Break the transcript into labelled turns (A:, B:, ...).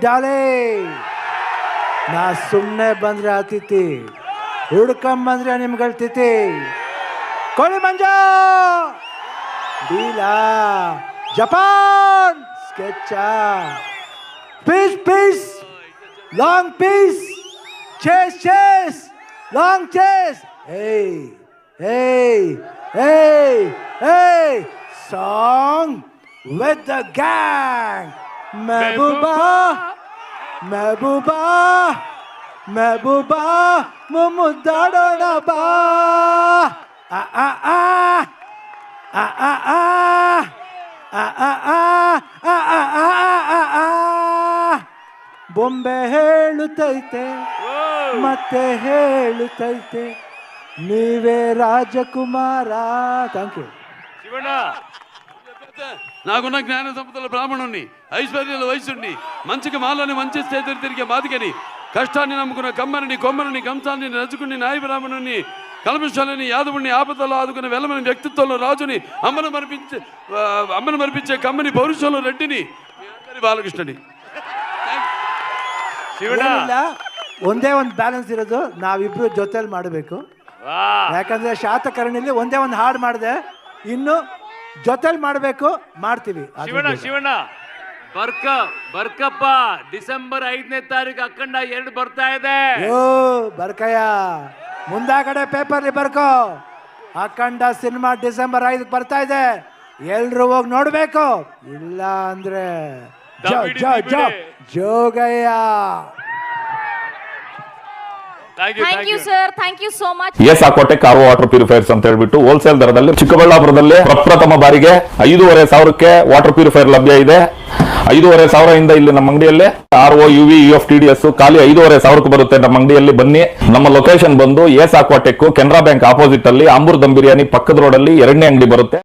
A: ಡಾಲೆ ನಾ ಸುಮ್ಮನೆ ಬಂದ್ರೆ ಅತಿಥಿ, ಹುಡ್ಕೊಂಬಂದ್ರೆ ನಿಮ್ಗಳ ತಿಥಿ. ಕೋಳಿ ಮಂಜ ಡೀಲಾ Japan sketch piece piece long piece chase chase long chase. Hey, hey, hey, hey, song with the gang. Mehbooba, Mehbooba, Mehbooba, Mumudadona ba. Ah ah ah, ah ah ah, ah ah ah, ah ah ah ah. ಬೊಂಬೆ ಹೇಳುತ್ತೈತೆ ಮತ್ತೆ ಹೇಳುತ್ತೈತೆ ನೀವೇ ರಾಜಕುಮಾರ. Thank you.
B: Shivanna, నాకున్న జ్ఞాన సంపదల బ్రాహ్మణుణ్ణి, ఐశ్వర్యాల వయసుని, మంచికి మాలని మంచి చేతులు తిరిగే బాధికని, కష్టాన్ని నమ్ముకున్న కమ్మరిని కొమ్మరిని కంసాన్ని నచ్చుకుని నాయ బ్రాహ్మణుని, కల్మశాలని యాదవుని ఆపదలో ఆదుకున్న వెలమని వ్యక్తిత్వంలో రాజుని, అమ్మను మరిపించే కమ్మని పౌరుషంలో రెడ్డిని, బాలకృష్ణని.
A: ಏನಿಲ್ಲ, ಒಂದೇ ಒಂದು ಬ್ಯಾಲೆನ್ಸ್ ಇರೋದು, ನಾವಿಬ್ರು ಜೊತೆಲಿ ಮಾಡಬೇಕು. ಯಾಕಂದ್ರೆ ಶಾತಕರ್ಣಿಲಿ ಒಂದೇ ಒಂದು ಹಾಡು ಮಾಡಿದೆ, ಇನ್ನು ಜೊತೆಲಿ ಮಾಡಬೇಕು, ಮಾಡ್ತೀವಿ.
C: ಶಿವಣ್ಣ ಬರ್ಕಪ್ಪ, ಡಿಸೆಂಬರ್ 5ನೇ ತಾರೀಕು ಅಖಂಡ 2 ಬರ್ತಾ ಇದೆ.
A: ಬರ್ಕಯ್ಯ, ಮುಂದಾಗಡೆ ಪೇಪರ್ಲಿ ಬರ್ಕೋ, ಅಖಂಡ ಸಿನಿಮಾ ಡಿಸೆಂಬರ್ 5 ಬರ್ತಾ ಇದೆ, ಎಲ್ರು ಹೋಗಿ ನೋಡ್ಬೇಕು. ಇಲ್ಲ ಅಂದ್ರೆ Jogayya.
D: Thank you sir, thank you so much.
E: S Aquatech RO water purifiers ಅಂತ ಹೇಳ್ಬಿಟ್ಟು ಹೋಲ್ಸೇಲ್ ದರದಲ್ಲಿ ಚಿಕ್ಕಬಳ್ಳಾಪುರದಲ್ಲಿ ಪ್ರಪ್ರಥಮ ಬಾರಿಗೆ 5,500ಕ್ಕೆ ವಾಟರ್ ಪ್ಯೂರಿಫೈರ್ ಲಭ್ಯ ಇದೆ. 5,500 ಇಲ್ಲಿ ನಮ್ಮ ಅಂಗಡಿಯಲ್ಲಿ ಆರ್ಒ ಯುವಿ UFTDS ಖಾಲಿ 5,500 ಬರುತ್ತೆ ನಮ್ಮ ಅಂಗಡಿಯಲ್ಲಿ. ಬನ್ನಿ, ನಮ್ಮ ಲೊಕೇಶನ್ ಬಂದು ಎಸ್ಆಕ್ವಾಟೆಕ್ ಕೆನರಾ ಬ್ಯಾಂಕ್ ಆಪೋಸಿಟ್ ಅಲ್ಲಿ ಆಂಬೂರ್ ದಮ್ ಬಿರಿಯಾನಿ ಪಕ್ಕದ ರೋಡ್ ಅಲ್ಲಿ 2ನೇ ಅಂಗಡಿ ಬರುತ್ತೆ.